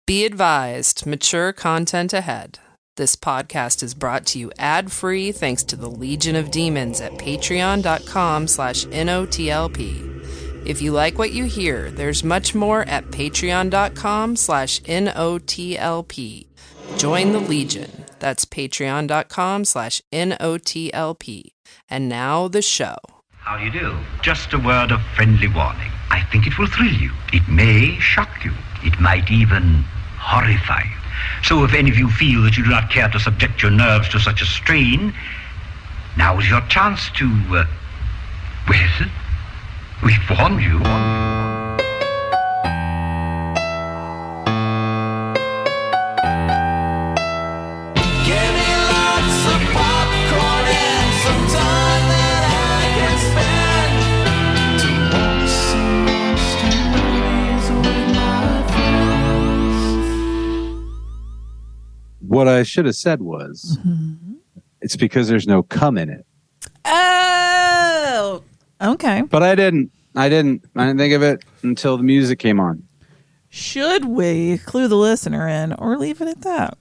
Be advised, mature content ahead. This podcast is brought to you ad-free thanks to the Legion of Demons at patreon.com/NOTLP. If you like what you hear, there's much more at patreon.com/NOTLP. Join the Legion. That's patreon.com/NOTLP. And now the show. How do you do? Just a word of friendly warning. I think it will thrill you. It may shock you. It might even horrify you. So if any of you feel that you do not care to subject your nerves to such a strain, now is your chance to, well, we've warned you. What I should have said was, it's because there's no cum in it. Oh, okay. But I didn't think of it until the music came on. Should we clue the listener in or leave it at that?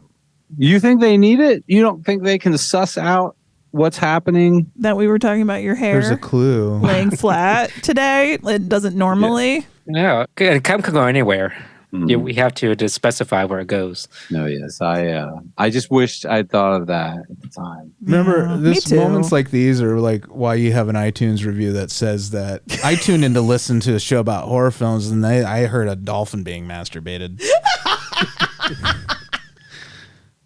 You think they need it? You don't think they can suss out what's happening? That we were talking about your hair. There's a clue. Laying flat today. It doesn't normally. No, cum can go anywhere. We have to just specify where it goes. No, yes. I just wished I'd thought of that at the time. Remember, moments like these are like why you have an iTunes review that says that I tuned in to listen to a show about horror films and I heard a dolphin being masturbated.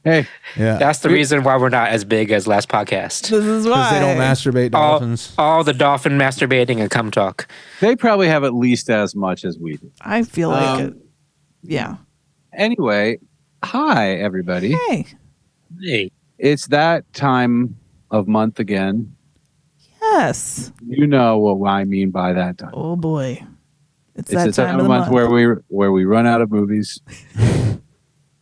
Hey, yeah, that's the reason why we're not as big as last podcast. This is why. Because they don't masturbate dolphins. All the dolphin masturbating and cum talk. They probably have at least as much as we do. I feel like it. Yeah. Anyway, hi, everybody. Hey. Hey. It's that time of month again. Yes. You know what I mean by that time. Oh, boy. It's that time of the month where we run out of movies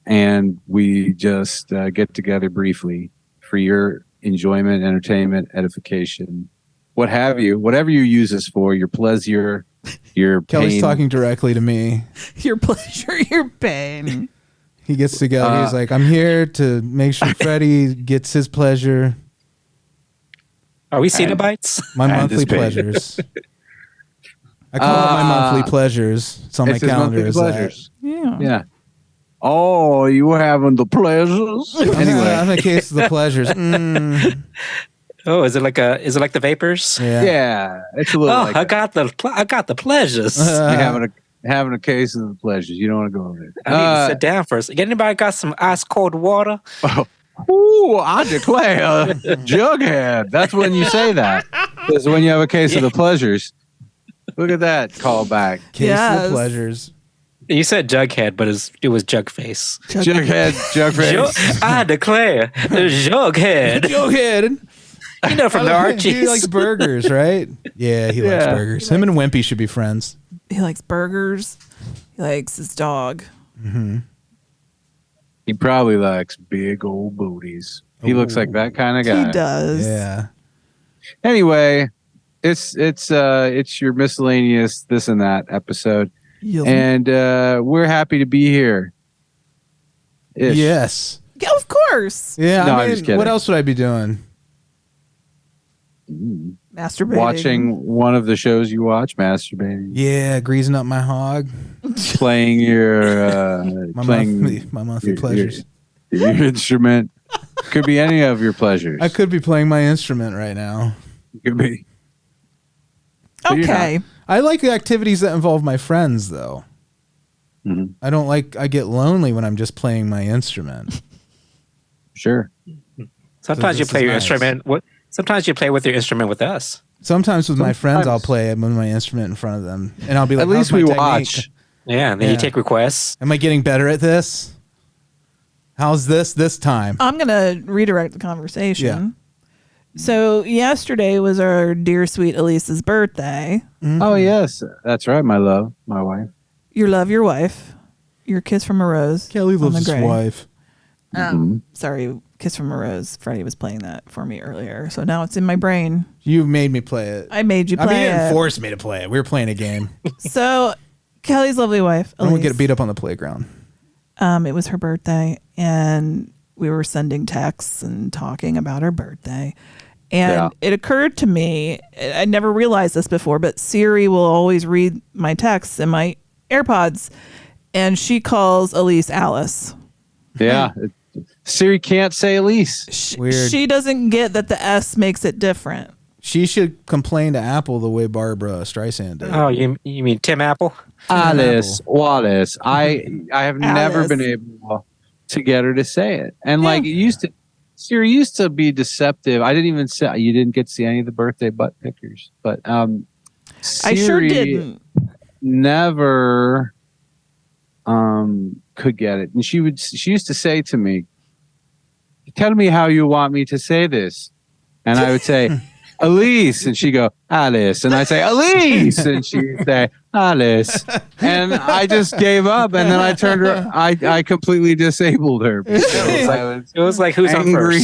and we just get together briefly for your enjoyment, entertainment, edification, what have you, whatever you use this for, your pleasure, your Kelly's pain. talking directly to me. Your pleasure, your pain. He gets to go. He's like, I'm here to make sure Freddie gets his pleasure. Are we Cenobites? My monthly pleasures. I call it my monthly pleasures. It's on my calendar. Is that. Yeah. Oh, you having the pleasures? Anyway, I'm a case of the pleasures. Oh, is it like the vapors? Yeah, it's a little. Oh, like I got the pleasures. You're having a case of the pleasures. You don't want to go over there. I need to sit down first. Anybody got some ice cold water? Ooh, I declare, Jughead. That's when you say that. Is when you have a case of the pleasures. Look at that callback. Case of the pleasures. You said Jughead, but it was Jugface. Jugface. I declare, Jughead. Jughead. You know from the Archies. He likes burgers, right? Yeah, he likes burgers. Him and Wimpy should be friends. He likes burgers. He likes his dog. Mm-hmm. He probably likes big old booties. He looks like that kind of guy. He does. Yeah. Anyway, it's your miscellaneous this and that episode. And we're happy to be here. Yes. Yeah, of course. Yeah, no, I mean, I'm just kidding. What else would I be doing? Masturbating. Watching one of the shows you watch, masturbating. Yeah, greasing up my hog. Playing your my monthly pleasures. Your instrument. Could be any of your pleasures. I could be playing my instrument right now. Could be. Okay. I like the activities that involve my friends, though. Mm-hmm. I get lonely when I'm just playing my instrument. Sure. Sometimes you play your instrument. Sometimes you play with your instrument with us. Sometimes with my friends, I'll play with my instrument in front of them, and I'll be like, "At least we watch." Yeah, and then you take requests. Am I getting better at this? How's this time? I'm gonna redirect the conversation. Yeah. So yesterday was our dear sweet Alise's birthday. Mm-hmm. Oh yes, that's right, my love, my wife. Your wife. Your kiss from a rose. Kelly loves his wife. Sorry, Kiss from a Rose. Freddie was playing that for me earlier, so now it's in my brain. You made me play it. I made you play it. You didn't force me to play it. We were playing a game. So, Kelly's lovely wife, I don't Alise, get beat up on the playground. It was her birthday, and we were sending texts and talking about her birthday. And it occurred to me, I never realized this before, but Siri will always read my texts in my AirPods, and she calls Alise Alice. Yeah. Siri can't say Alise. Weird. She doesn't get that the S makes it different. She should complain to Apple the way Barbara Streisand did. Oh, you mean Tim Apple? Alice, Wallace. I have never been able to get her to say it. And like it used to, Siri used to be deceptive. I didn't even say, you didn't get to see any of the birthday butt pictures, but Siri I sure didn't. Never could get it. And she used to say to me, tell me how you want me to say this. And I would say, Alise. And she'd go, Alice. And I'd say, Alise. And she'd say, Alice. And I just gave up. And then I turned her, I completely disabled her. It was like, who's on first?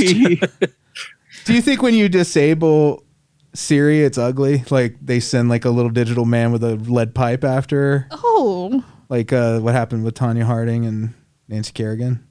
Do you think when you disable Siri, it's ugly? Like they send like a little digital man with a lead pipe after her? Oh. Like what happened with Tanya Harding and Nancy Kerrigan?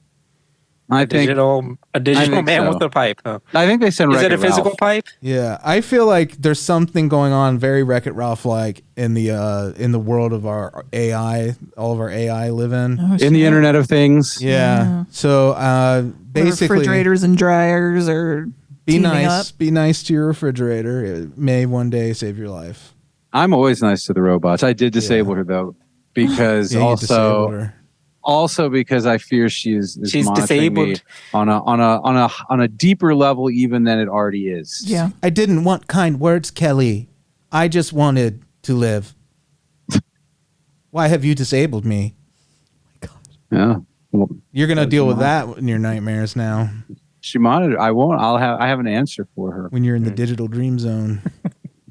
A digital man with a pipe. Huh? I think they send. Is it a physical pipe? Yeah, I feel like there's something going on very Wreck-It Ralph-like in the world of our AI. All of our AI live in the Internet of Things. Yeah. So basically, refrigerators and dryers are be nice. Up. Be nice to your refrigerator. It may one day save your life. I'm always nice to the robots. I did disable her though, because also because I fear she's disabled me on a deeper level even than it already is. Yeah. I didn't want kind words, Kelley. I just wanted to live. Why have you disabled me? Oh my God. Yeah. Well, you're gonna deal with that in your nightmares now. She monitored. I won't. I have an answer for her when you're in the digital dream zone.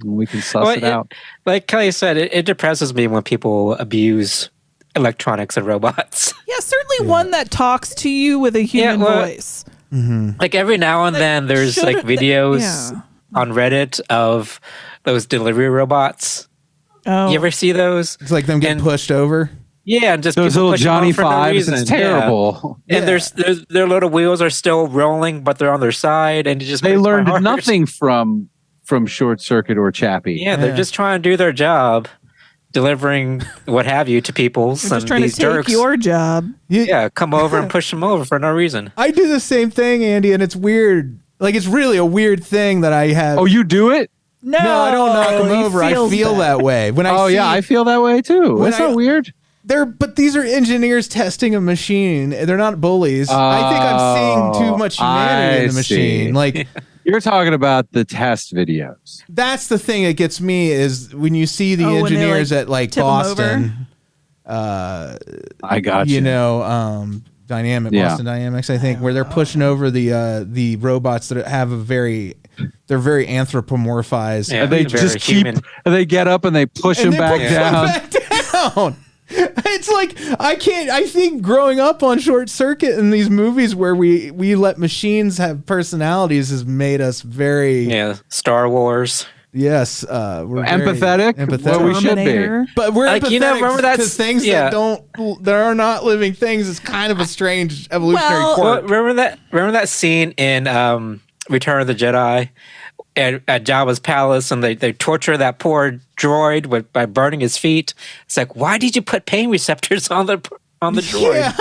We can suss it out. Like Kelley said, it depresses me when people abuse electronics and robots. Yeah, certainly one that talks to you with a human voice. Mm-hmm. Like every now and then there's like videos on Reddit of those delivery robots. Oh. You ever see those? It's like them getting pushed over. Yeah, and just those little Johnny Fives. No it's terrible. Yeah. And their little wheels are still rolling, but they're on their side, and it just they learned nothing from Short Circuit or Chappie. Yeah, they're just trying to do their job. Delivering what have you to people. You're just trying to take your job. Yeah, come over and push them over for no reason. I do the same thing, Andy, and it's weird. Like, it's really a weird thing that I have. Oh, you do it? No, I don't knock them over. I feel that way. When I I feel that way too. That's not weird. But these are engineers testing a machine. They're not bullies. I think I'm seeing too much humanity in the machine. Like. You're talking about the test videos. That's the thing that gets me is when you see the engineers at like Boston. I got you. You know, Boston Dynamics, I think, where they're pushing over the robots that have they're very anthropomorphized. Yeah, they just they get up and they push them back down. It's like I think growing up on Short Circuit in these movies where we let machines have personalities has made us very Star Wars. Yes, we're empathetic. Well, we should be, but we're like, empathetic because things that are not living things is kind of a strange evolutionary quirk. Remember that scene in Return of the Jedi at Jabba's palace, and they torture that poor droid by burning his feet. It's like, why did you put pain receptors on the droid?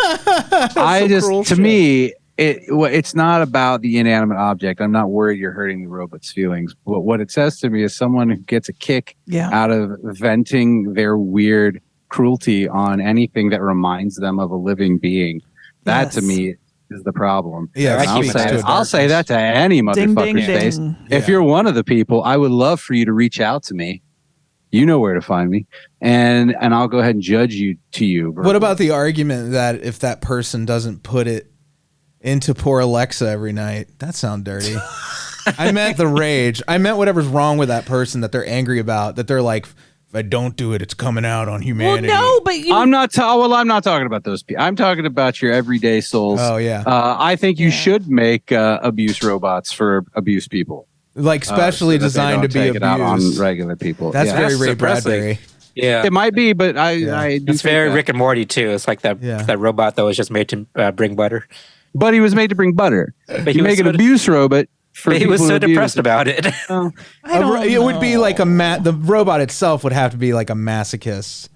Yeah. To me, it's not about the inanimate object. I'm not worried you're hurting the robot's feelings. But what it says to me is someone who gets a kick out of venting their weird cruelty on anything that reminds them of a living being. That to me is the problem. Yeah, I'll say that to any motherfucker's face. If you're one of the people, I would love for you to reach out to me. You know where to find me, and I'll go ahead and judge you verbally. What about the argument that if that person doesn't put it into poor Alexa every night, that sounds dirty? I meant the rage. I meant whatever's wrong with that person that they're angry about. That they're like, if I don't do it, it's coming out on humanity. Well, no, but I'm not talking about those people. I'm talking about your everyday souls. Oh yeah. I think you should make abuse robots for abuse people, like specially so designed to be abused out on regular people. That's very Ray Bradbury. Yeah. It might be, but I do It's think very that. Rick and Morty too. It's like that robot that was just made to bring butter. But he was made to bring butter. But You was make an so abuse robot for But he was people so to abuse. depressed about it. I don't It would be know. like the robot itself would have to be like a masochist.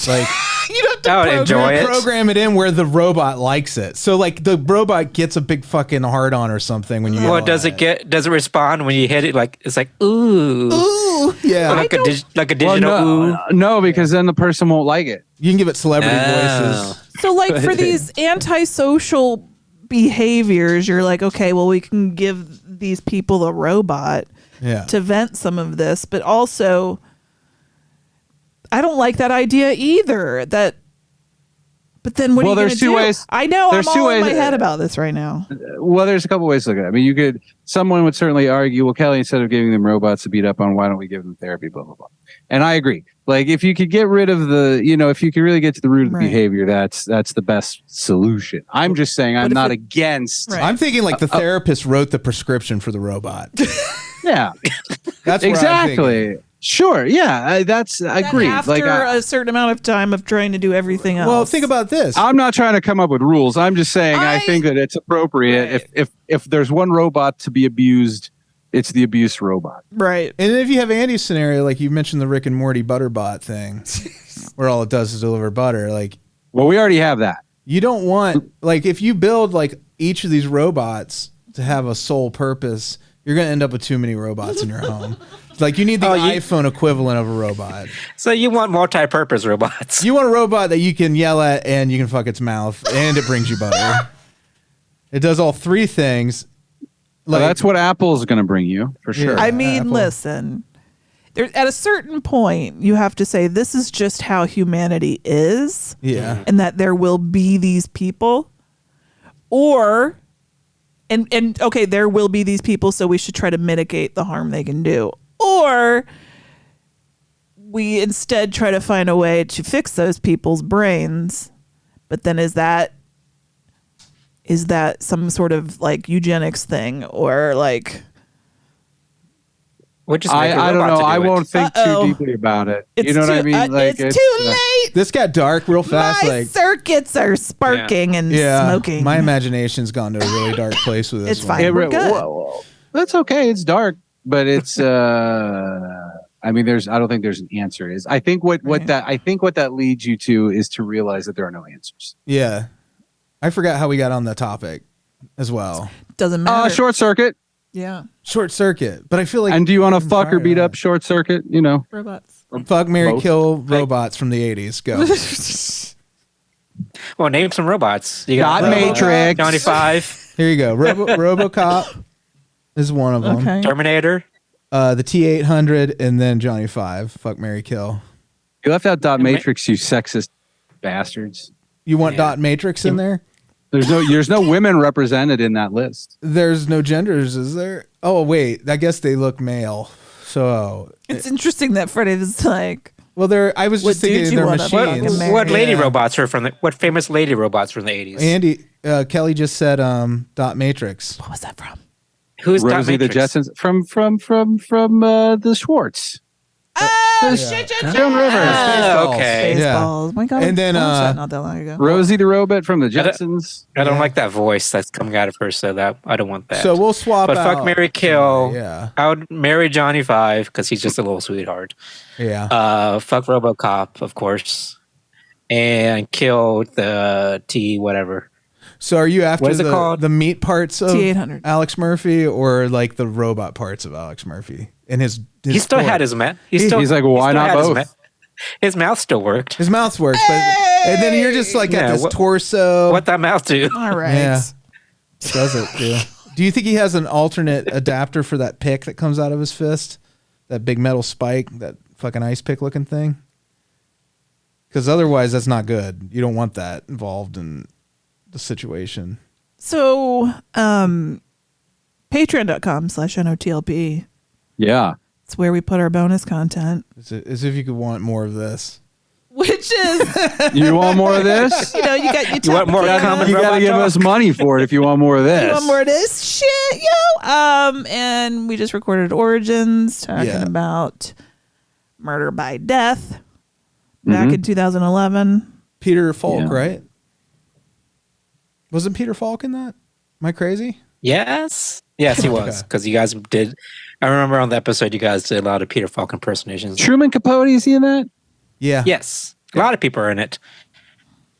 Like You don't have to I would enjoy it. program it in where the robot likes it. So like the robot gets a big fucking hard on or something when you. Well, yell does at it respond when you hit it? Like it's like ooh, Ooh, yeah. like a Well, digital ooh. no, because then the person won't like it. You can give it celebrity Oh. voices. So, like, for these antisocial behaviors, you're like, okay, well, we can give these people a robot Yeah. to vent some of this, but also, I don't like that idea either. But then what are you going to there's do? two ways. I know, There's I'm two all in ways. my head about this right now. Well, there's a couple ways to look at it. I mean, someone would certainly argue, well, Kelley, instead of giving them robots to beat up on, why don't we give them therapy, blah, blah, blah. And I agree. Like, if you could get rid of if you could really get to the root of the Right. behavior, that's the best solution. I'm just saying I'm if not it- against. Right. I'm thinking like the therapist wrote the prescription for the robot. Yeah, That's what I'm exactly. thinking. Sure. Yeah, that's agreed. After Like, a certain amount of time of trying to do everything else. Well, think about this. I'm not trying to come up with rules. I'm just saying I think that it's appropriate if there's one robot to be abused, it's the abuse robot. Right. And if you have Andy's scenario, like you mentioned the Rick and Morty Butterbot thing, where all it does is deliver butter, like Well, we already have that. you don't want, like if you build like each of these robots to have a sole purpose, you're going to end up with too many robots in your home. Like you need the iPhone equivalent of a robot. So you want multi-purpose robots? You want a robot that you can yell at and you can fuck its mouth and it brings you butter. It does all three things. Well, that's what Apple's going to bring you for sure. I mean, Apple. listen, at a certain point, you have to say this is just how humanity is, Yeah. and that there will be these people, or, and okay, there will be these people, so we should try to mitigate the harm they can do, or we instead try to find a way to fix those people's brains. But then is that some sort of like eugenics thing, or like We'll just make a I don't robot know. to do I it. won't think Uh-oh. too deeply about it. it's You know what I too- mean? Like it's too late. This got dark real fast. My like, circuits are sparking and smoking. my imagination's gone to a really dark place with this It's one. fine. We're good. well, that's okay. It's dark, but it's. I mean, I don't think there's an answer. I think what that leads you to is to realize that there are no answers. Yeah. I forgot how we got on the topic as well. Doesn't matter. Short circuit. Yeah. Short circuit. But I feel like And do you want to fuck or prior beat to up short circuit? You know, Robots. fuck, marry, Both. kill robots from the 80s. Go. Well, name some robots. You Dot got Matrix. Johnny Five, Here you go. RoboCop is one of them. Okay. Terminator. The T-800 and then Johnny 5. Fuck, marry, kill. You left out Dot Matrix, you sexist bastards. You want Yeah. Dot Matrix in there? There's no women represented in that list. There's no genders, is there? Oh, wait. I guess they look male. So, It's interesting that Freddie was like, well, I was What just thinking dude you they're wanna machines. fucking marry? What lady Yeah. robots are what famous lady robots from the 80s? Andy, Kelley just said Dot Matrix. what was that from? Who's Dot Rosie the Matrix? Jetsons from the Schwartz. Oh, shit. Joan Rivers. Ah, okay. Spaceballs. My God. And then, I watched that not that long ago. Rosie the Robot from the Jetsons. I don't like that voice that's coming out of her, so that I don't want that. So we'll swap but out. fuck, marry, kill. Yeah. I would marry Johnny Five because he's just a little sweetheart. Yeah. Fuck RoboCop, of course, and kill the T whatever. So are you What after is it called? the meat parts of T-800. Alex Murphy or like the robot parts of Alex Murphy? And his He still core? had his mouth. He's like, well, why not both? His mouth still worked. His mouth works, but and then you're just like Yeah, at this what- torso. What that mouth do? All right. Yeah. Does it? Yeah. Do you think he has an alternate adapter for that pick that comes out of his fist? That big metal spike, that fucking ice pick looking thing? Because otherwise, that's not good. You don't want that involved in the situation. So, patreon.com/NOTLP. Yeah. It's where we put our bonus content, As if you could want more of this. which is, You want more of this? you got You want more common You got to robot give talk? us money for it if you want more of this. You want more of this shit, yo? And we just recorded Origins talking Yeah. about Murder by Death back in 2011. Peter Falk, right? Wasn't Peter Falk in that? Am I crazy? Yes, he was, because you guys did. I remember on the episode you guys did a lot of Peter Falk impersonations. Truman Capote, is he in that? Yeah. Yes, a lot of people are in it.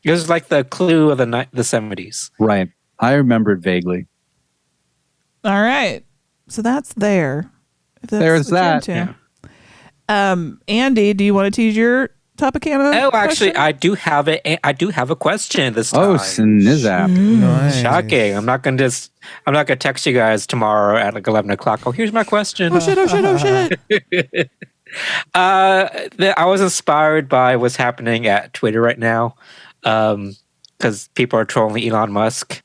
It was like the Clue of the 70s. Right. I remembered vaguely. All right. So that's there. If that's There's what you're that. into. Andy, do you want to tease your topic Canada? Oh, actually, question? I do have a question this time. Oh, Snizap. Nice. Shocking! I'm not gonna text you guys tomorrow at like 11 o'clock. Oh, here's my question. Oh shit! I was inspired by what's happening at Twitter right now, because people are trolling Elon Musk,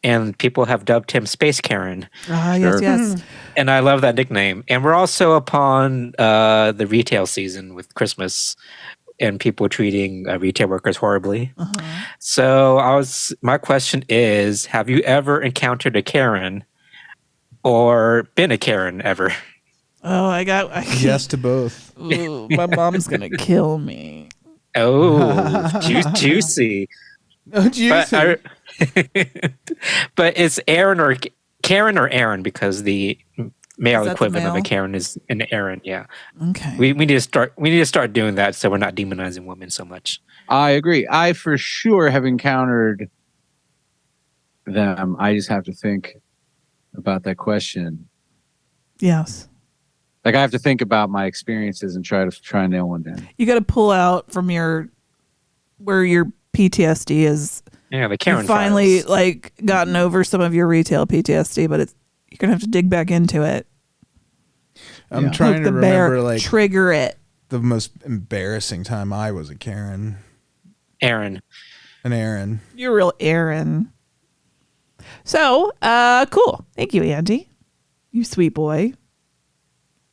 and people have dubbed him Space Karen. Yes. And I love that nickname. And we're also upon the retail season with Christmas, and people treating retail workers horribly. So my question is, have you ever encountered a Karen or been a Karen ever? Oh, Yes to both. Ooh, my mom's gonna kill me. Oh, juicy. Oh, juicy. But it's Karen or Aaron, because the male Is that equivalent the of a male? Karen is an Aaron. Yeah. Okay. We need to start doing that, so we're not demonizing women so much. I agree. I for sure have encountered them. I just have to think about that question. Yes. Like I have to think about my experiences and try and nail one down. You got to pull out from where your PTSD is. Yeah, the Karen You've finally files. gotten over some of your retail PTSD, but you're gonna have to dig back into it. I'm trying to the bear, remember trigger it. the most embarrassing time I was a Karen. Aaron. An Aaron. You're real Aaron. So, cool. Thank you, Andy. You sweet boy.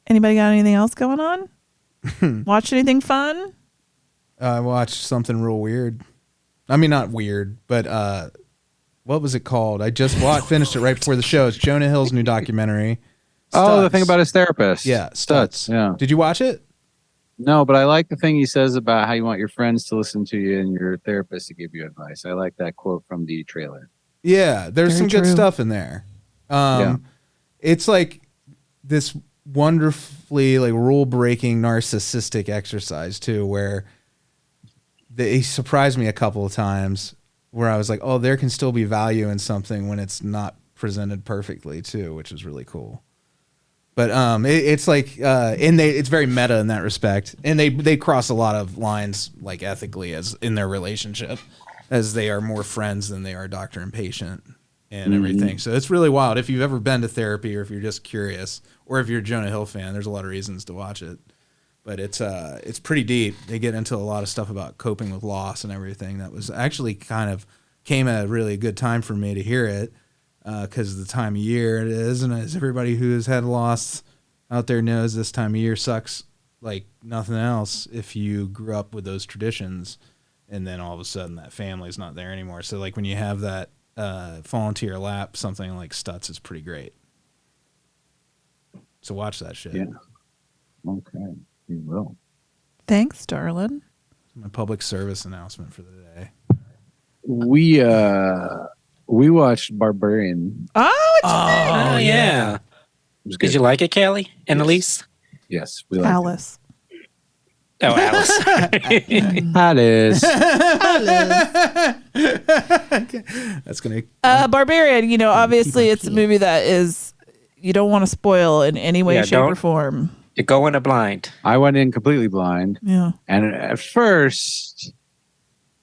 Anybody got anything else going on? Watch anything fun? I watched something real weird. I mean, not weird, but what was it called? I just finished it right before the show. It's Jonah Hill's new documentary. Oh, the Stutz. thing about his therapist. Yeah, Stutz. Yeah. Did you watch it? No, but I like the thing he says about how you want your friends to listen to you and your therapist to give you advice. I like that quote from the trailer. Yeah, there's Very some good true. stuff in there. It's like this wonderfully rule-breaking narcissistic exercise too, where he surprised me a couple of times where I was like, oh, there can still be value in something when it's not presented perfectly too, which is really cool. But it's like it's very meta in that respect, and they cross a lot of lines like ethically as in their relationship, as they are more friends than they are doctor and patient and everything. So it's really wild. If you've ever been to therapy, or if you're just curious, or if you're a Jonah Hill fan, there's a lot of reasons to watch it. But it's pretty deep. They get into a lot of stuff about coping with loss and everything. That was actually kind of came at a really good time for me to hear it. Because of the time of year it is, and as everybody who has had loss out there knows, this time of year sucks like nothing else if you grew up with those traditions, and then all of a sudden that family's not there anymore. So like when you have that fall into your lap, something like Stutz is pretty great. So watch that shit. Yeah. Okay. We will. Thanks, darling. My public service announcement for the day. We watched Barbarian. Oh, Oh, yeah. It was good. Did you like it, Kelly and Elise? Yes, we liked Alice. Oh, Alice. Alice. That's gonna Barbarian, obviously my it's a pee. movie that is, you don't want to spoil in any way, Yeah, shape, or don't. form. You go in a blind. I went in completely blind, Yeah. and at first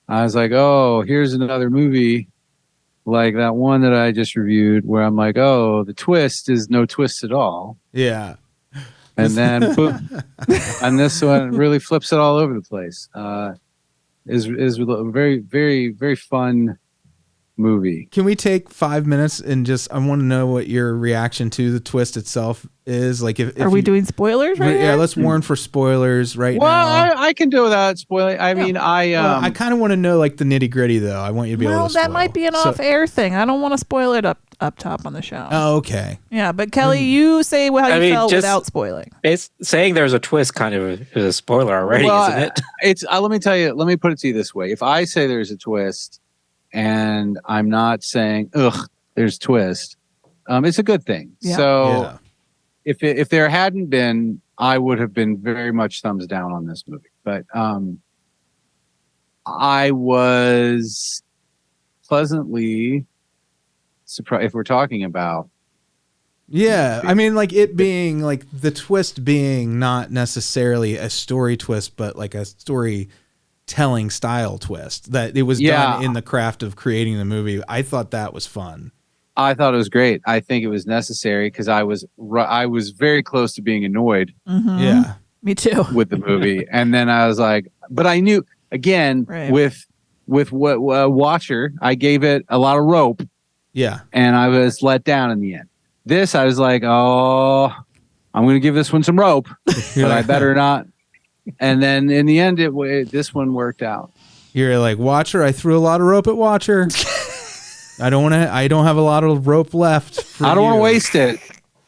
I was like, "Oh, here's another movie like that one that I just reviewed, where I'm like, oh, the twist is no twist at all." Yeah. And then boom, and this one really flips it all over the place. Is a very, very, very fun movie. Can we take 5 minutes and I want to know what your reaction to the twist itself is? Like, if Are we doing spoilers right Yeah, now? let's warn for spoilers right Well, now. I can do without spoiling. I mean, I kind of want to know like the nitty gritty though. I want you to be able to spoil. that might be an So- off-air thing. I don't want to spoil it up. up top on the show. Oh, okay. Yeah, but Kelley, you say how you felt without spoiling. It's saying there's a twist kind of is a spoiler already, isn't it? It's. Let me tell you. Let me put it to you this way: if I say there's a twist, and I'm not saying, "Ugh, there's a twist," it's a good thing. Yeah. So, if there hadn't been, I would have been very much thumbs down on this movie. But I was pleasantly surprised. If we're talking about, I mean, like it being like the twist being not necessarily a story twist, but like a storytelling style twist, that it was done in the craft of creating the movie. I thought that was fun. I thought it was great. I think it was necessary because I was very close to being annoyed. Mm-hmm. Yeah, me too. With the movie, and then I was like, but I knew again with what Watcher, I gave it a lot of rope. Yeah, and I was let down in the end. This, I was like, oh, I'm going to give this one some rope, but I better not. And then in the end, this one worked out. You're like, Watcher, I threw a lot of rope at Watcher. I don't have a lot of rope left. I don't want to waste it.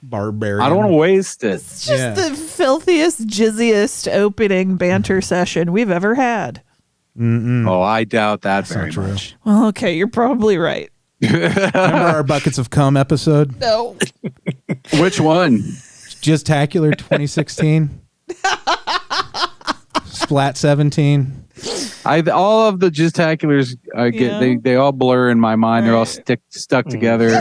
Barbarian. I don't want to waste it. It's just the filthiest, jizziest opening banter session we've ever had. Mm-mm. Oh, I doubt that very much. Well, okay, you're probably right. Remember our Buckets of Cum episode? No. Which one? Gistacular 2016. Splat 17. All of the Gistaculars they all blur in my mind. They're all stuck together.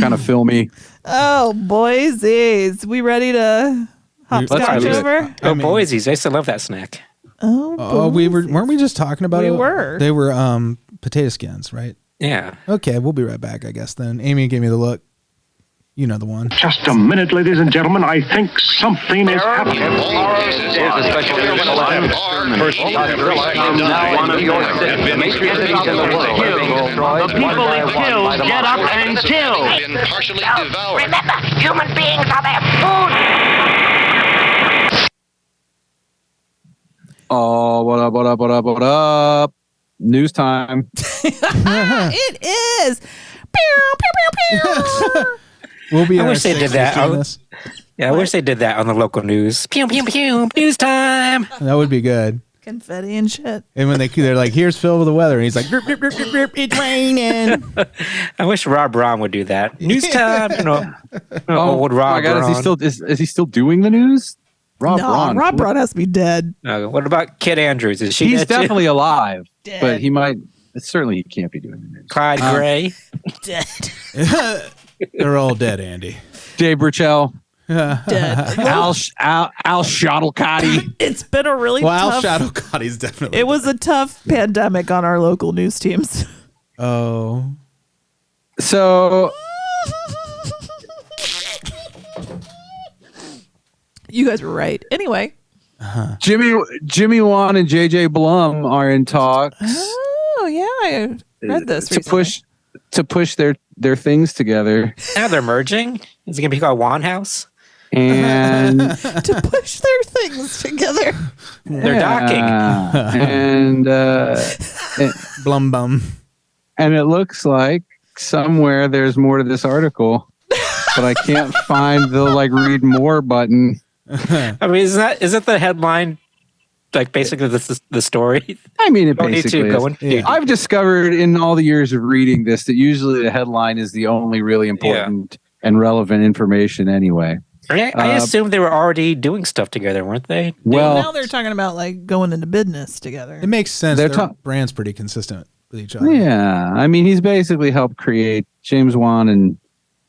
Kind of filmy. Oh, boysies. We ready to hopscotch over? Oh, boysies. I still love that snack. Oh, weren't we just talking about it? We were. They were potato skins, right? Yeah. Okay, we'll be right back, I guess then. Amy gave me the look. You know the one. Just a minute, ladies and gentlemen. I think something is happening. The people it kills get up and kill. Remember, human beings are their food. Oh, what up, what up, what up, what up? News time. It is. Pew, pew, pew, pew. We'll be I wish they did that. I wish they did that on the local news. Pew, pew, pew. News time. That would be good. Confetti and shit. And when they're like, here's Phil with the weather. And he's like, drip, drip, drip, drip, drip, it's raining. I wish Rob Braun would do that. News time. Old Rob God, Braun. is he still doing the news? Rob Braun has to be dead. What about Kid Andrews? Is she He's dead definitely too? alive. Dead. But he might. Certainly he can't be doing the news. Clyde Gray. Dead. They're all dead, Andy. Dave Burchell. Dead. Al Shuttlecotti. It's been a really tough... Al Shuttlecotti's definitely It was a tough pandemic on our local news teams. Oh. So... You guys were right. Anyway. Jimmy Wan and JJ Blum are in talks. Oh, yeah. I read this recently. To push their things together. Now they're merging. Is it going to be called Wan House? And to push their things together. They're docking. And Blum bum. And it looks like somewhere there's more to this article, but I can't find the read more button. I mean, isn't the headline basically the story? I mean, it Don't basically need to go in. is. Yeah. I've discovered in all the years of reading this that usually the headline is the only really important and relevant information anyway. I assumed they were already doing stuff together, weren't they? Well, now they're talking about going into business together. It makes sense. Their brand's pretty consistent with each other. Yeah, I mean, he's basically helped create James Wan and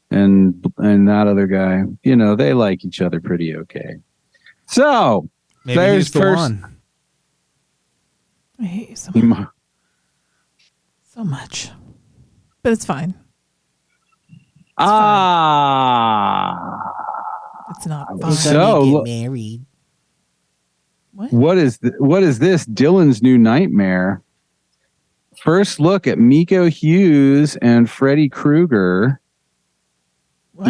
that other guy. They like each other pretty okay. So maybe there's he's the one. I hate you so much. So much. But it's fine. It's not fun. So get married. What is this? Dylan's new nightmare. First look at Miko Hughes and Freddy Krueger. What?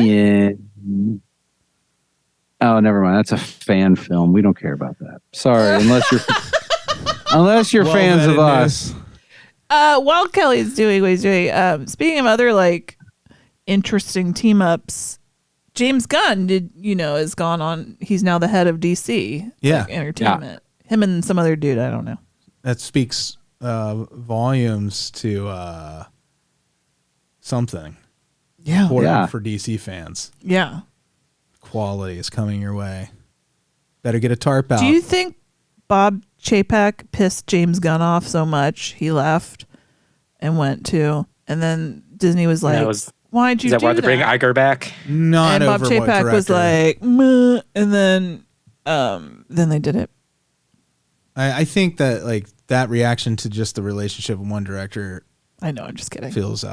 Oh, never mind. That's a fan film. We don't care about that. Sorry, unless you're fans of us. While Kelly's doing what he's doing, speaking of other like interesting team ups, James Gunn has gone on. He's now the head of DC Entertainment. Yeah. Him and some other dude, I don't know. That speaks volumes to something. Yeah. Important for DC fans. Yeah. Quality is coming your way. Better get a tarp out. Do you think Bob Chapek pissed James Gunn off so much he left and went to, and then Disney was like, why'd you do that? Is that why to bring Iger back? Not and Bob Chapek was like, meh, and then they did it. I think that like that reaction to just the relationship with one director. I know, I'm just kidding. Feels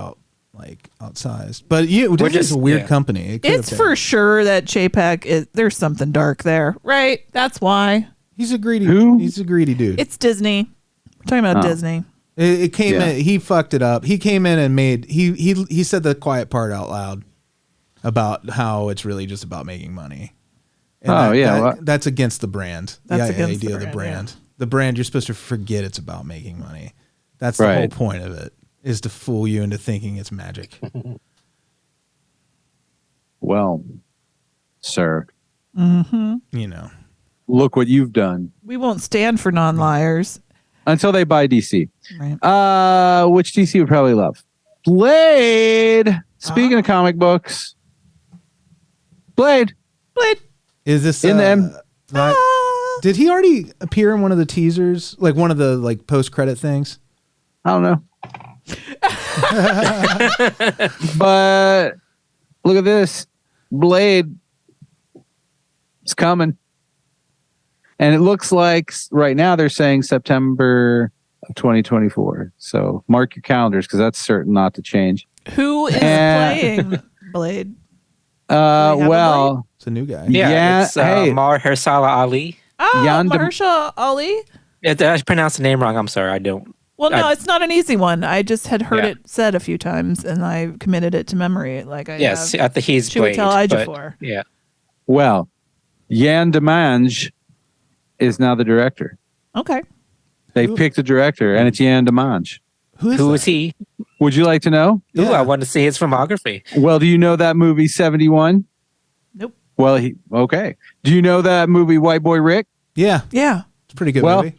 outsized, but this is a weird company. It's for sure that Chapek there's something dark there, right? That's why he's a greedy. He's a greedy dude. It's Disney. We're talking about Disney. It came in. He fucked it up. He came in and made. He said the quiet part out loud about how it's really just about making money. And that's against the brand. That's the idea of the brand. Yeah. The brand, you're supposed to forget it's about making money. That's the whole point of it, is to fool you into thinking it's magic. Well, sir. Mm-hmm. Look what you've done. We won't stand for non-liars. Until they buy DC. Right. Which DC would probably love. Blade. Speaking of comic books. Blade. Is this in them? Did he already appear in one of the teasers, like one of the like post-credit things? I don't know. But look at this. Blade is coming. And it looks like right now they're saying September of 2024. So mark your calendars because that's certain not to change. Who is playing Blade? Well, it's a new guy. Yeah, it's Mahershala Ali. Oh, Mahershala Ali? I pronounced the name wrong. I'm sorry. I don't. Well, no, it's not an easy one. I just had heard it said a few times, and I committed it to memory. I think he's Blade. But, yeah. Well, Jan Demange is now the director. Okay. They picked a director, and it's Jan Demange. Who is he? Would you like to know? Yeah. Ooh, I want to see his filmography. Well, do you know that movie 71? Nope. Well, okay. Do you know that movie White Boy Rick? Yeah. Yeah. It's a pretty good movie.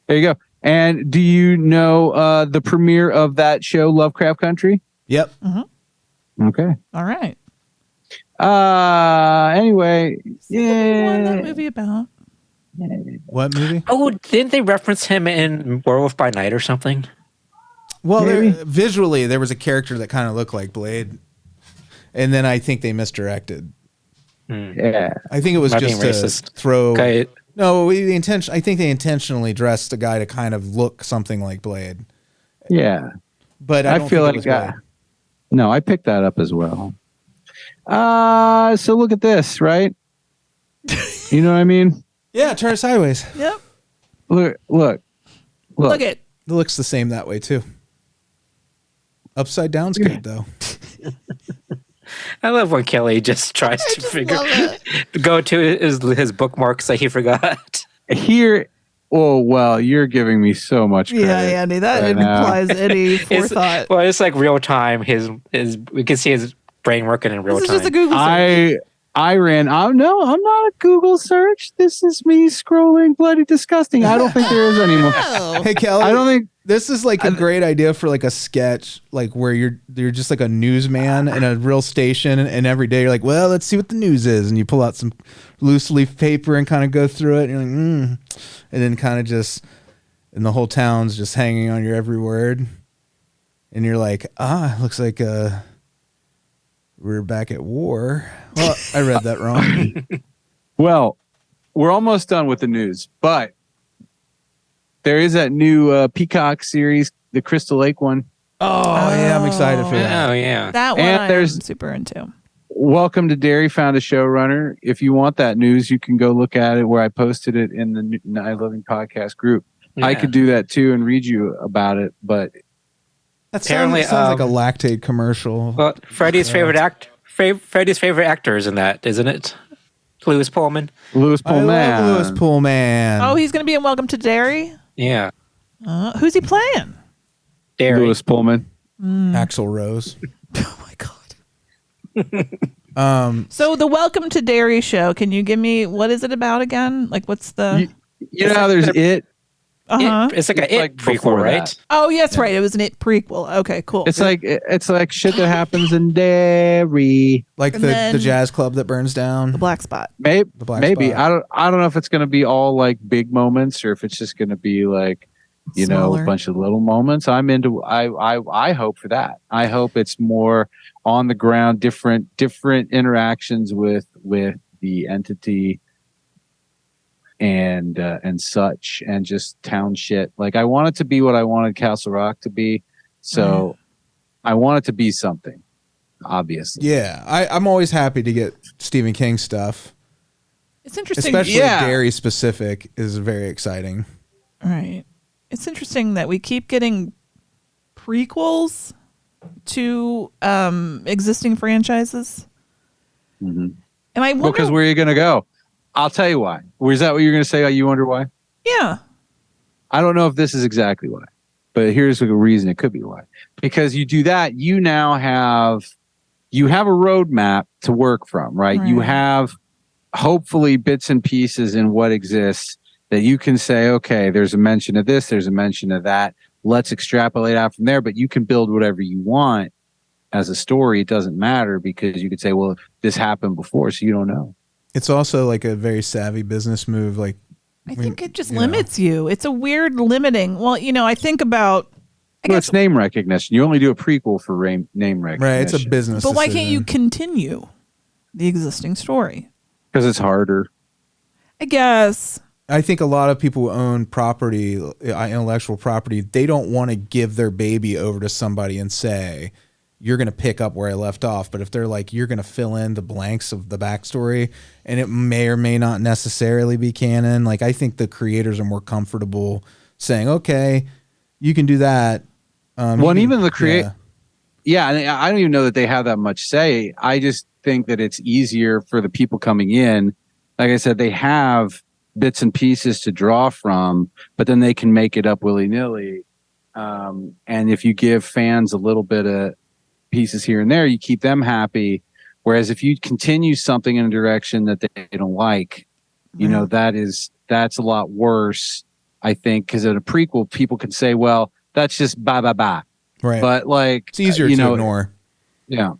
There you go. And do you know the premiere of that show, Lovecraft Country? Yep. Mm-hmm. Okay. All right. Anyway, What that movie about? What movie? Oh, didn't they reference him in Werewolf by Night or something? Well, visually, there was a character that kind of looked like Blade, and then I think they misdirected. Yeah, I think it was just to throw. Okay. No, I think they intentionally dressed a guy to kind of look something like Blade. Yeah, but I feel like no, I picked that up as well. So look at this, right? You know what I mean? Yeah, turn it sideways. Yep. Look it. It looks the same that way too. Upside down's good though. I love when Kelly just tries to go to his bookmarks that he forgot. Here, you're giving me so much credit. Yeah, Andy, that implies any forethought. It's like real time. We can see his brain working in real time. This is just a Google search. I'm not a Google search. This is me scrolling bloody disgusting. I don't think there is anymore. Hey, Kelly, I don't think this is like a great idea for like a sketch, like where you're just like a newsman in a real station, and every day you're like, well, let's see what the news is, and you pull out some loose leaf paper and kind of go through it, and you're like, and then kind of just, and the whole town's just hanging on your every word, and you're like, it looks like we're back at war. Well, I read that wrong. Well, we're almost done with the news, but there is that new Peacock series, the Crystal Lake one. Oh, yeah, I'm excited for that. Oh, yeah. That one I'm super into. Welcome to Derry found a showrunner. If you want that news, you can go look at it where I posted it in the Night Living podcast group. Yeah. I could do that too and read you about it, but that sounds like a lactate commercial. Well, Freddie's favorite actor is in that, isn't it? Lewis Pullman. I love Lewis Pullman. Oh, he's going to be in Welcome to Derry? Yeah. Who's he playing? Dairy. Lewis Pullman. Axl Rose. Oh my god. So the Welcome to Derry show. Can you give me what is it about again? Like, what's the? You know how there's it. It's like a prequel, right? That. Oh yes, right. It was an It prequel. Okay, cool. It's like shit that happens in Derry, like the jazz club that burns down, the Black Spot. Maybe Spot. I don't know if it's going to be all like big moments or if it's just going to be like Smaller. a bunch of little moments. I'm into. I hope for that. I hope it's more on the ground, different interactions with the entity. And such, and just town shit. Like I want it to be what I wanted Castle Rock to be. So I want it to be something, obviously. Yeah, I'm always happy to get Stephen King stuff. It's interesting. Especially Derry specific is very exciting. Right. It's interesting that we keep getting prequels to existing franchises. Mm-hmm. And I wonder, because where are you going to go? I'll tell you why. Is that what you're going to say? You wonder why? Yeah. I don't know if this is exactly why, but here's a reason it could be why. Because you do that, you now have a roadmap to work from, right? You have hopefully bits and pieces in what exists that you can say, okay, there's a mention of this, there's a mention of that. Let's extrapolate out from there, but you can build whatever you want as a story. It doesn't matter because you could say, well, this happened before, so you don't know. It's also like a very savvy business move. Like, I think it just limits you. It's a weird limiting. Well, I think about. It's name recognition. You only do a prequel for name recognition. Right, it's a business. But why can't you continue the existing story? Because it's harder. I guess. I think a lot of people who own property, intellectual property, they don't want to give their baby over to somebody and say, you're going to pick up where I left off. But if they're like, you're going to fill in the blanks of the backstory and it may or may not necessarily be canon. Like, I think the creators are more comfortable saying, okay, you can do that. Even the creator. Yeah. And I don't even know that they have that much say. I just think that it's easier for the people coming in. Like I said, they have bits and pieces to draw from, but then they can make it up willy-nilly. And if you give fans a little bit of pieces here and there, you keep them happy. Whereas if you continue something in a direction that they don't like, that's a lot worse, I think, because in a prequel, people can say, well, that's just blah. Right. But like, it's easier to ignore. Yeah.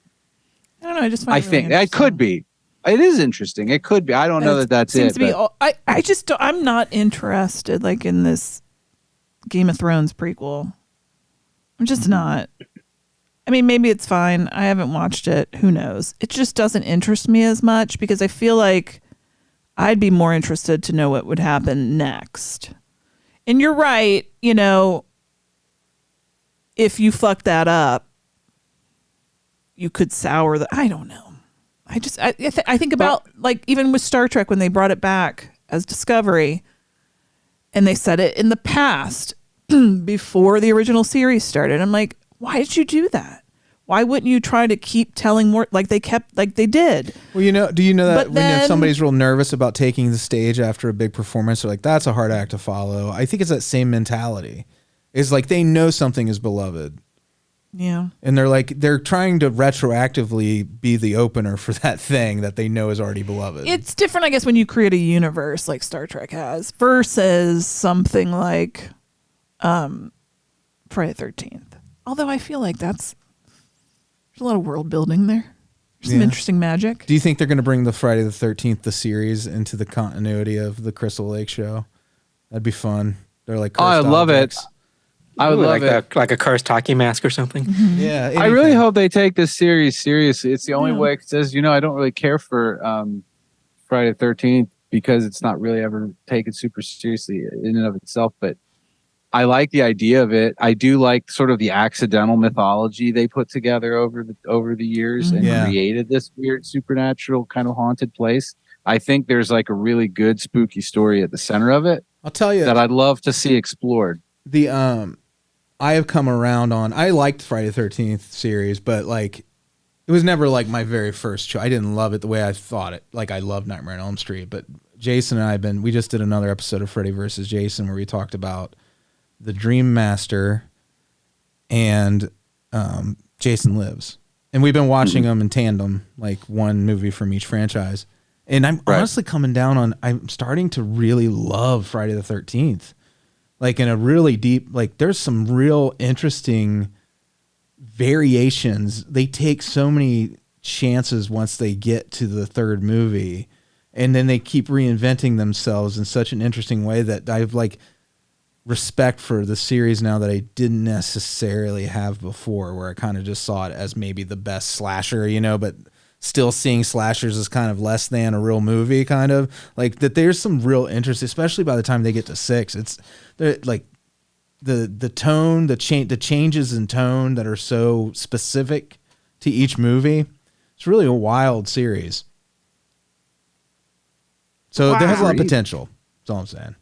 I don't know. I just find I think it could be. It is interesting. It could be. I don't know that's seems it. To be I just don't, I'm not interested like in this Game of Thrones prequel. I'm just not. I mean, maybe it's fine. I haven't watched it. Who knows? It just doesn't interest me as much because I feel like I'd be more interested to know what would happen next. And you're right. If you fuck that up, you could sour the. I don't know. I think about like even with Star Trek when they brought it back as Discovery, and they said it in the past before the original series started. I'm like, why did you do that? Why wouldn't you try to keep telling more like they did? Well, do you know that when somebody's real nervous about taking the stage after a big performance, they're like, that's a hard act to follow. I think it's that same mentality. It's like they know something is beloved. Yeah. And they're trying to retroactively be the opener for that thing that they know is already beloved. It's different, I guess, when you create a universe like Star Trek has versus something like Friday the 13th. Although I feel like there's a lot of world building there. There's some interesting magic. Do you think they're going to bring the Friday the 13th, the series, into the continuity of the Crystal Lake show? That'd be fun. They're like, I love it. I would love it. Like a cursed hockey mask or something. Mm-hmm. Yeah. Anything. I really hope they take this series seriously. It's the only way, because I don't really care for Friday the 13th because it's not really ever taken super seriously in and of itself. But I like the idea of it. I do like sort of the accidental mythology they put together over the years and created this weird supernatural kind of haunted place. I think there's like a really good spooky story at the center of it. I'll tell you that I'd love to see explored. I have come around on. I liked Friday the 13th series, but like, it was never like my very first choice. I didn't love it the way I thought it. Like, I love Nightmare on Elm Street, but Jason and we just did another episode of Freddy versus Jason where we talked about the Dream Master and Jason Lives. And we've been watching them in tandem, like one movie from each franchise. And I'm honestly coming down on, I'm starting to really love Friday the 13th. Like in a really deep, like there's some real interesting variations. They take so many chances once they get to the third movie. And then they keep reinventing themselves in such an interesting way that I've like respect for the series now that I didn't necessarily have before, where I kind of just saw it as maybe the best slasher, you know, but still seeing slashers as kind of less than a real movie, kind of like that. There's some real interest, especially by the time they get to 6. It's like the tone, the changes in tone that are so specific to each movie. It's really a wild series. So there has a lot of potential. That's all I'm saying.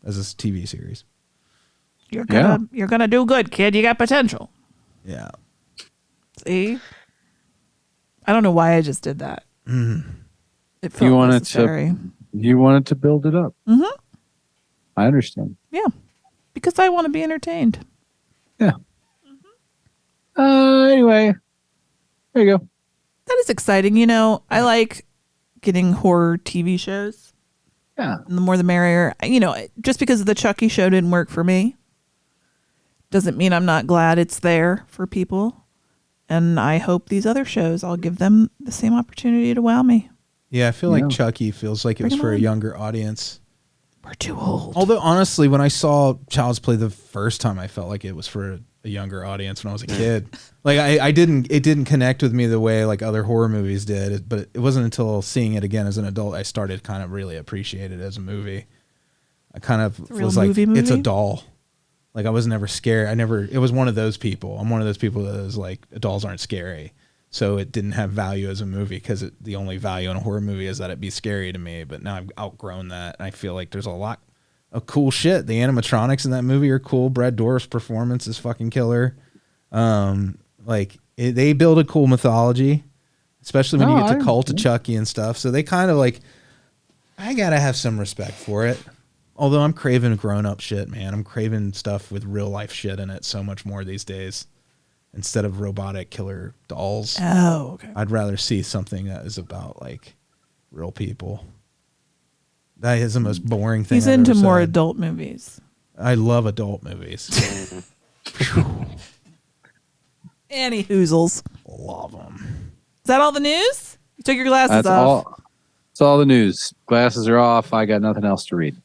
As a TV series. You're gonna do good, kid. You got potential. Yeah. See? I don't know why I just did that. It felt You wanted necessary. to build it up. I understand. Yeah. Because I want to be entertained. Yeah. Anyway, there you go. That is exciting. You know, I like getting horror TV shows. Yeah. And the more the merrier. You know, just because the Chucky show didn't work for me doesn't mean I'm not glad it's there for people. And I hope these other shows, I'll give them the same opportunity to wow me. Yeah, I feel like Chucky feels like it was for a younger audience. We're too old. Although, honestly, when I saw Child's Play the first time, I felt like it was for a younger audience when I was a kid. Like, it didn't connect with me the way like other horror movies did. But it wasn't until seeing it again as an adult, I started kind of really appreciate it as a movie. I kind of was like, it's a doll. Like, I was never scared. It was one of those people. I'm one of those people that is like, dolls aren't scary. So it didn't have value as a movie because the only value in a horror movie is that it be scary to me. But now I've outgrown that. And I feel like there's a lot of cool shit. The animatronics in that movie are cool. Brad Dourif's performance is fucking killer. They build a cool mythology, especially when you get to Cult of Chucky and stuff. So they kind of like, I got to have some respect for it. Although I'm craving grown-up shit, man. I'm craving stuff with real-life shit in it so much more these days. Instead of robotic killer dolls. Oh, okay. I'd rather see something that is about, like, real people. That is the most boring thing He's I've into ever more said. adult movies. I love adult movies. Any hoozles. Love them. Is that all the news? You took your glasses That's off. That's all the news. Glasses are off. I got nothing else to read.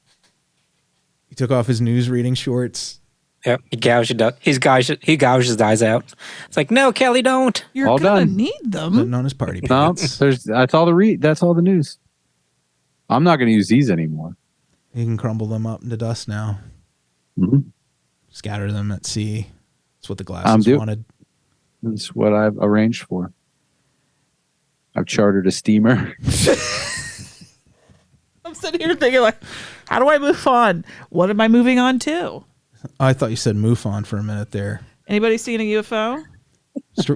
He took off his news reading shorts. Yep, he gouges his eyes out. It's like, no, Kelley, don't. You're all gonna done. need them. Putting on his party No, pants. that's all That's all the news. I'm not going to use these anymore. He can crumble them up into dust now. Mm-hmm. Scatter them at sea. That's what the glasses wanted. That's what I've arranged for. I've chartered a steamer. I'm sitting here thinking, like, how do I move on? What am I moving on to? I thought you said MUFON for a minute there. Anybody seen a UFO?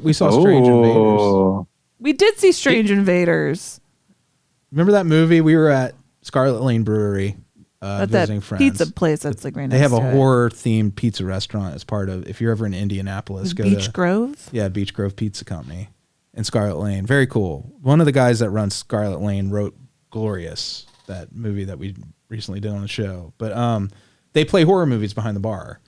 We saw Strange Invaders. We did see Strange Invaders. Remember that movie? We were at Scarlet Lane Brewery At visiting that friends. pizza place that's like right They next have a to it. horror-themed pizza restaurant as part of, if you're ever in Indianapolis, go Beach to... Grove? Yeah, Beach Grove Pizza Company in Scarlet Lane. Very cool. One of the guys that runs Scarlet Lane wrote Glorious, that movie that we recently did on the show. But they play horror movies behind the bar.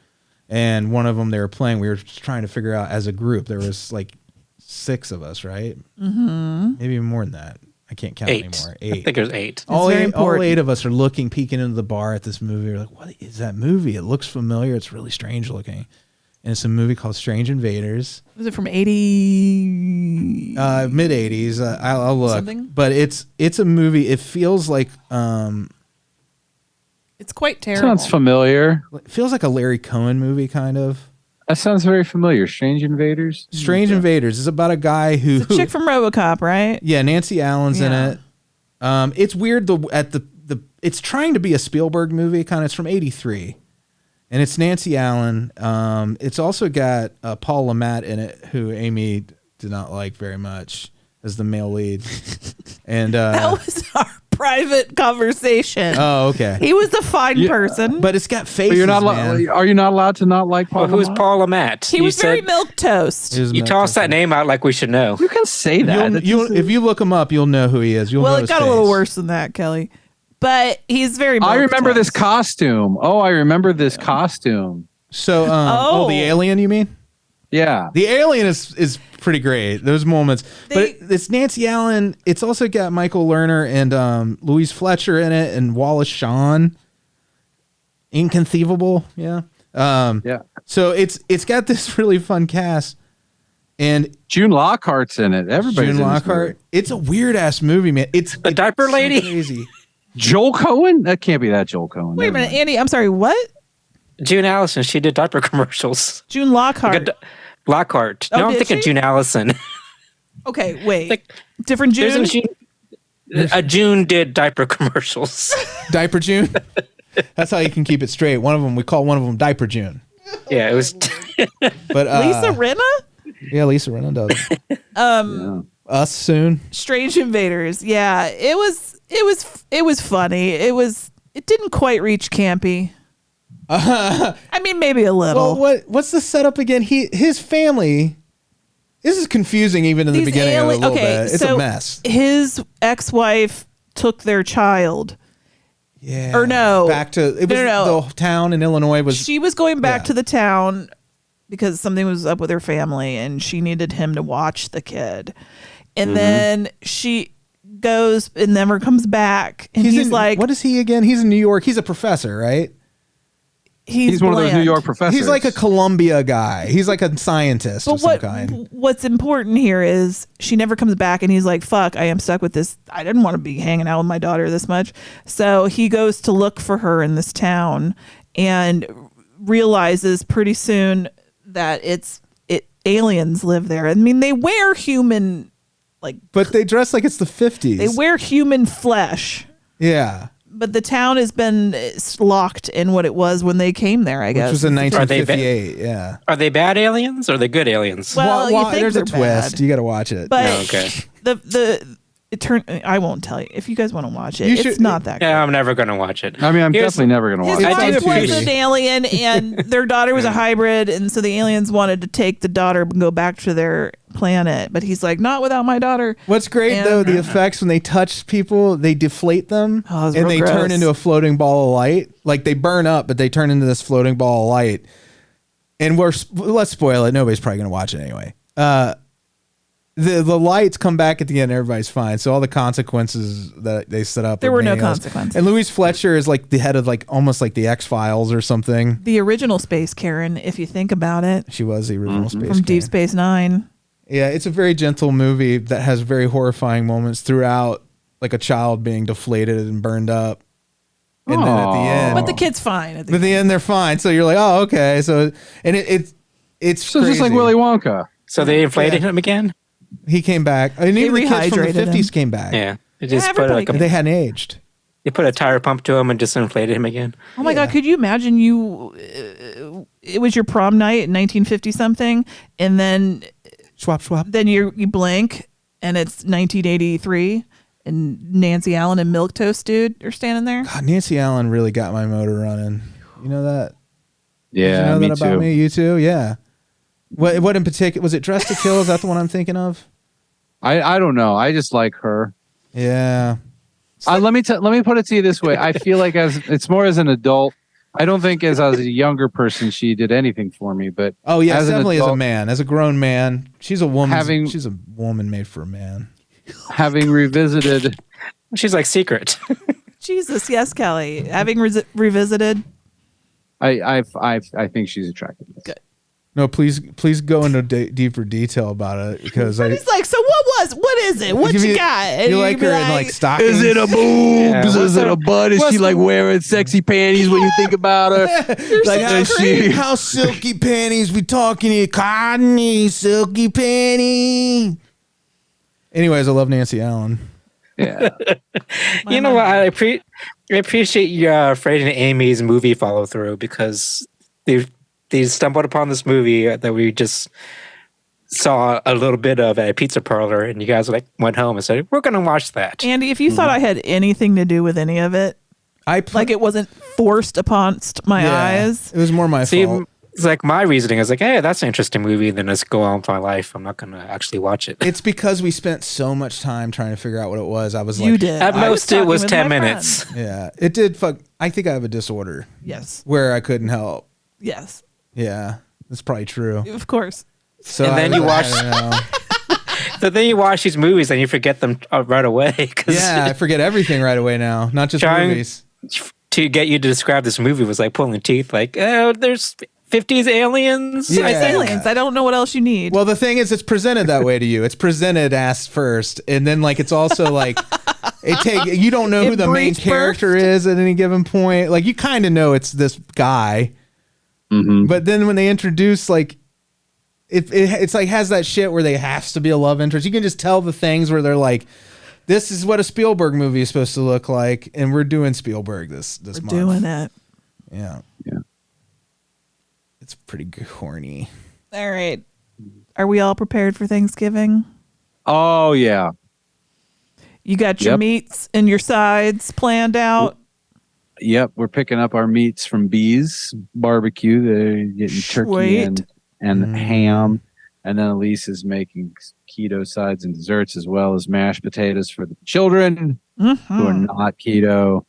And one of them they were playing, we were just trying to figure out as a group, there was like 6 of us, right? Mm-hmm. Maybe even more than that. I can't count 8. anymore. I think there's 8. All 8 of us are peeking into the bar at this movie. We're like, what is that movie? It looks familiar. It's really strange looking. And it's a movie called Strange Invaders. Was it from 80? Mid 80s. I'll look. Something? But it's a movie. It feels like It's quite terrible. Sounds familiar. it feels like a Larry Cohen movie, kind of. That sounds very familiar. Strange Invaders. Strange Invaders is about a guy who It's a chick from RoboCop, right? Yeah, Nancy Allen's in Yeah. it. It's weird it's trying to be a Spielberg movie, kind of. It's from 83. And it's Nancy Allen. It's also got Paul LeMat in it, who Amy did not like very much as the male lead. And That was our private conversation. Oh, okay. He was a fine person. But it's got faces, You're not. man. Are you not allowed to not like Paul? Well, who's Lamont? Paul Lamont? He was very milquetoast. You tossed that name out like we should know. You can say that. If you look him up, you'll know who he is. You'll know It his got face. a little worse than that, Kelly. But he's very I remember milquetoast. this costume. Oh, I remember this costume. So, the alien, you mean? Yeah. The alien is pretty great. Those moments. But it's Nancy Allen. It's also got Michael Lerner and Louise Fletcher in it and Wallace Shawn. Inconceivable. Yeah. Yeah. So it's got this really fun cast. And June Lockhart's in it. Everybody's June in this Lockhart. movie. It's a weird ass movie, man. It's the diaper so lady. Crazy. Joel Cohen? That can't be that Joel Cohen. Wait a minute, Andy. I'm sorry. What? June Allison. She did diaper commercials. June Lockhart. Lockhart. Oh, No, I'm did thinking she? June Allison. Okay, wait. Different June? June did diaper commercials. Diaper June? That's how you can keep it straight. We call one of them Diaper June. Yeah, it was. But Lisa Rinna? Yeah, Lisa Rinna does. Us soon. Strange Invaders. Yeah, it was funny. It didn't quite reach campy. I mean, maybe a little. Well, what's the setup again? His family. This is confusing even in the beginning a little bit. It's a mess. His ex-wife took their child. Yeah. Or no. Back to the town in Illinois was. She was going back to the town because something was up with her family and she needed him to watch the kid. And then she goes and never comes back. And he's like, what is he again? He's in New York. He's a professor, right? He's one of those New York professors. He's like a Columbia guy. He's like a scientist of some kind. What's important here is she never comes back, and he's like, fuck, I am stuck with this. I didn't want to be hanging out with my daughter this much. So he goes to look for her in this town and realizes pretty soon that aliens live there. I mean, they wear human, but they dress like it's the 50s. They wear human flesh. Yeah. But the town has been locked in what it was when they came there, I guess. Which was in 1958, yeah. Are they bad aliens or are they good aliens? Well, you think there's a they're twist. bad. You got to watch it. But okay. I won't tell you. If you guys want to watch it, it's not that good. Yeah, I'm never going to watch it. I mean, I'm definitely never going to watch His it. wife was an alien, and their daughter was a hybrid, and so the aliens wanted to take the daughter and go back to their planet. But he's like, not without my daughter. What's great, though, the effects when they touch people, they deflate them, and they turn into a floating ball of light. Like, they burn up, but they turn into this floating ball of light. And let's spoil it. Nobody's probably going to watch it anyway. The lights come back at the end. Everybody's fine. So all the consequences that they set up. There were no meaningless. consequences. And Louise Fletcher is like the head of almost like the X-Files or something. The original Space Karen, if you think about it. She was the original Space From Karen. Deep Space Nine. Yeah, it's a very gentle movie that has very horrifying moments throughout, like a child being deflated and burned up. And then at the end. But the kid's fine. At the end, they're fine. So you're like, oh, okay. So, and it's so just like Willy Wonka. So they inflated him again? He came back. I mean, even the kids from the 50s came back. Yeah. They just put they hadn't aged. They put a tire pump to him and just inflated him again. Oh my God, could you imagine it was your prom night in 1950 something, and then swap. Then you blink and it's 1983 and Nancy Allen and Milquetoast Dude are standing there. God, Nancy Allen really got my motor running. You know that? Yeah, Did you know me that about too. me? You too? Yeah. What in particular? Was it Dressed to Kill? Is that the one I'm thinking of? I don't know. I just like her. Yeah. Let me put it to you this way. I feel like it's more as an adult. I don't think as a younger person she did anything for me. But oh yeah, as definitely an adult, as a man, as a grown man, she's a woman. She's a woman made for a man. Having revisited, she's like Secret. Jesus, yes, Kelly. Having revisited, I think she's attractive. Good. No, please go into deeper detail about it because he's like, so what is it? What you got? And you like her in like stockings? Is it a boobs? Is it a butt? Is she like wearing sexy panties when you think about her? Like how silky panties we talking here? Cottony silky panty. Anyways, I love Nancy Allen. Yeah. You know what? I appreciate Fred and Amy's movie follow through because they stumbled upon this movie that we just saw a little bit of a pizza parlor, and you guys went home and said, "We're going to watch that." Andy, if you thought I had anything to do with any of it, like it wasn't forced upon my eyes. It was more my fault. It's like my reasoning is like, hey, that's an interesting movie. Then let's go on with my life. I'm not going to actually watch it. It's because we spent so much time trying to figure out what it was. I was you like, did. At most, it was 10 minutes. Friends. Yeah, it did. I think I have a disorder. Yes. Where I couldn't help. Yes. Yeah, that's probably true. Of course. So and then you watch. So then you watch these movies and you forget them right away. Yeah, I forget everything right away now. Not just movies. To get you to describe this movie was like pulling teeth. Like, oh, there's 50s aliens. Yeah. It's aliens. I don't know what else you need. Well, the thing is, it's presented that way to you. It's presented ass first, and then like it's also like you don't know who the main character is at any given point. Like you kind of know it's this guy, but then when they introduce like. It's like has that shit where they has to be a love interest. You can just tell the things where they're like, this is what a Spielberg movie is supposed to look like, and we're doing Spielberg this month. Doing it. Yeah. It's pretty corny. All right. Are we all prepared for Thanksgiving? Oh yeah. You got your meats and your sides planned out? Yep, we're picking up our meats from Bees Barbecue. They're getting turkey and ham, and then Alise is making keto sides and desserts as well as mashed potatoes for the children who are not keto.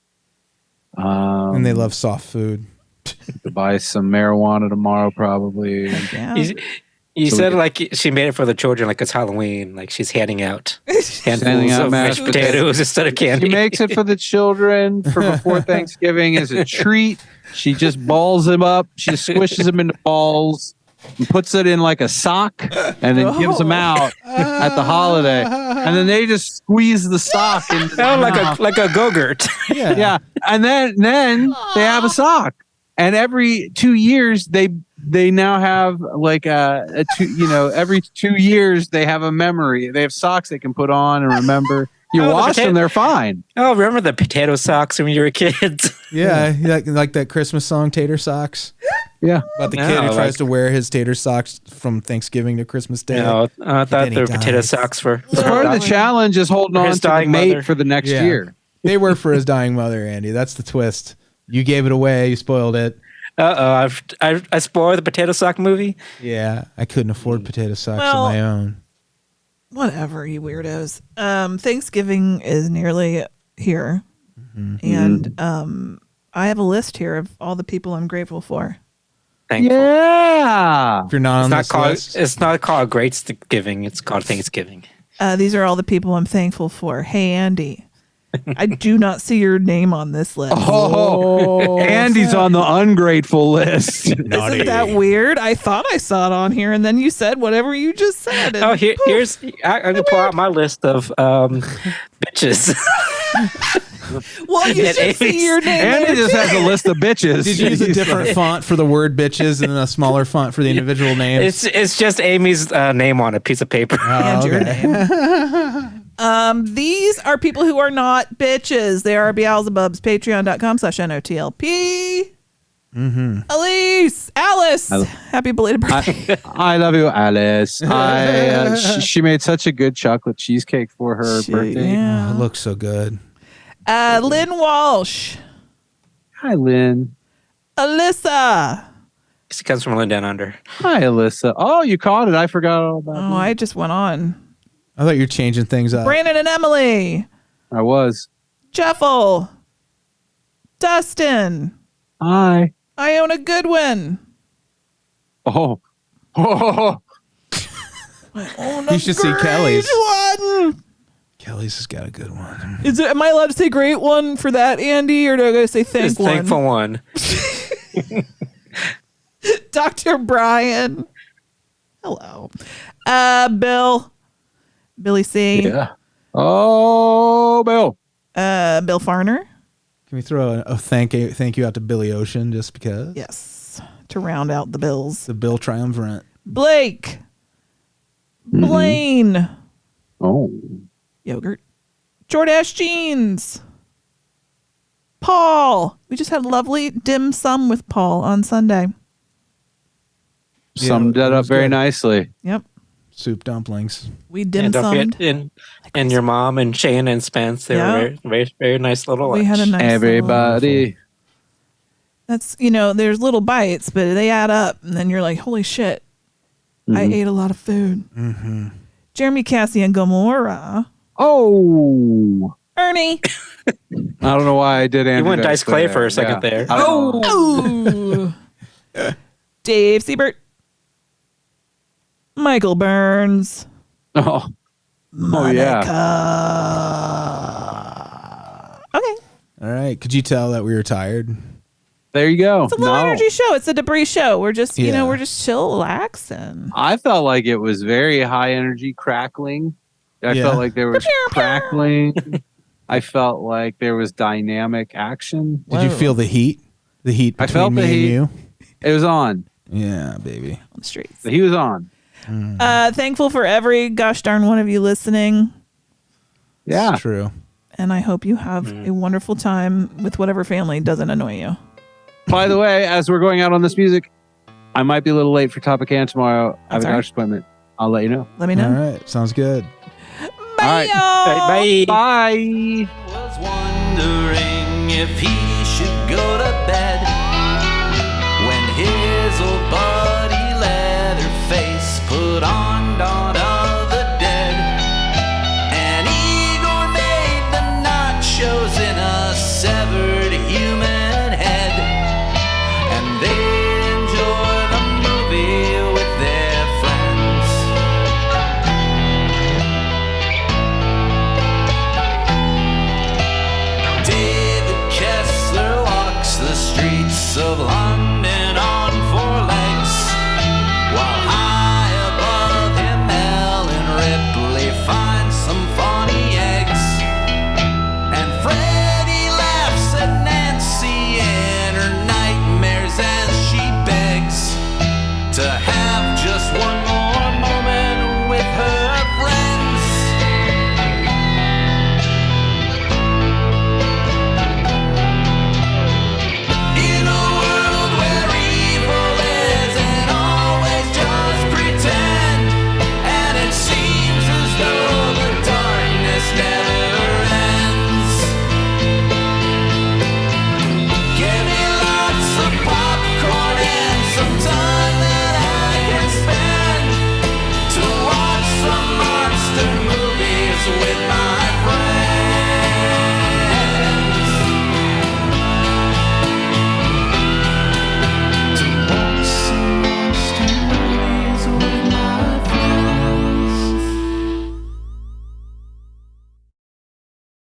And they love soft food. To buy some marijuana tomorrow, probably. Yeah. You said like she made it for the children, like it's Halloween, like she's handing out handfuls of mashed potatoes instead of candy. She makes it for the children for before Thanksgiving as a treat. She just balls them up. She squishes them into balls. And puts it in like a sock and then gives them out at the holiday, and then they just squeeze the sock into like a Go-Gurt. Yeah, and then they have a sock, and every 2 years they now have like every 2 years they have a memory. They have socks they can put on and remember. You wash them, they're fine. Oh, remember the potato socks when you were kids? Yeah, like that Christmas song, Tater Socks. Yeah. About the kid who tries to wear his tater socks from Thanksgiving to Christmas Day. No, I thought they were potato socks for part of the challenge is holding on to the mate for the next year. They were for his dying mother, Andy. That's the twist. You gave it away. You spoiled it. I spoiled the potato sock movie. Yeah, I couldn't afford potato socks on my own. Whatever, you weirdos. Thanksgiving is nearly here. And I have a list here of all the people I'm grateful for. Thankful. Yeah. If you're not on this list. It's not called Great-Giving. It's called Thanksgiving. These are all the people I'm thankful for. Hey, Andy. I do not see your name on this list. Oh, Andy's on the ungrateful list. Isn't that weird? I thought I saw it on here, and then you said whatever you just said. Oh, here's I'm gonna pull out my list of bitches. Well, you should see your name. Andy just has a list of bitches. Did you use a different font for the word bitches and then a smaller font for the individual names? It's just Amy's name on a piece of paper. And your name. These are people who are not bitches. They are Beelzebubs. Patreon.com/NOTLP. Alice. Happy belated birthday. I love you, Alice. She made such a good chocolate cheesecake for her birthday. Yeah. Oh, it looks so good. Lynn Walsh. Hi, Lynn. Alyssa. She comes from Lynn Down Under. Hi, Alyssa. Oh, you caught it. I forgot all about it. Oh, I just went on. I thought you were changing things up. Branan and Emily. I was. Jeffel. Dustin. Hi. Iona Goodwin. Oh. You should see Kelley's. One. Kelley's has got a good one. Am I allowed to say great one for that, Andy, or do I gotta say Thankful one? Dr. Brian. Hello. Billy C. Yeah. Oh, Bill. Bill Farner. Can we throw a thank you out to Billy Ocean just because? Yes. To round out the Bills. The Bill Triumvirate. Blake. Blayne. Oh. Yogurt. Jordache Jeans. Paul. We just had lovely dim sum with Paul on Sunday. Summed that up very nicely. Yep. soup dumplings. We dim And don't summed. forget, and your mom and Shane and Spence. They were very, very, very nice little lunch. We had a nice Everybody. That's, there's little bites, but they add up. And then you're like, holy shit, I ate a lot of food. Mm-hmm. Jeremy, Cassie, and Gamora. Oh. Ernie. I don't know why I did Andrew. You went Dice Clay for a second there. Oh. Dave Siebert. Michael Burns. Oh. Monica. Okay. All right. Could you tell that we were tired? There you go. It's a low energy show. It's a debris show. We're just, Yeah. we're just relaxing. I felt like it was very high energy crackling. I felt like there was crackling. I felt like there was dynamic action. Did you feel the heat? The heat between I felt me the heat. and you? It was on. Yeah, baby. On the streets. He was on. Thankful for every gosh darn one of you listening. Yeah. It's true. And I hope you have a wonderful time with whatever family doesn't annoy you. By the way, as we're going out on this music, I might be a little late for Topic Can tomorrow. I have a doctor's appointment. I'll let you know. Let me know. All right. Sounds good. Bye, y'all. Bye. Bye. Was wondering if he should go to bed when his old buddy Leatherface put on Dawn of the Dead, and Igor made the nachos in a severed human head, and they enjoy the movie with their friends. David Kessler walks the streets of London on four legs, while high above him Ellen Ripley finds some funny eggs, and Freddie laughs at Nancy in her nightmares as she begs to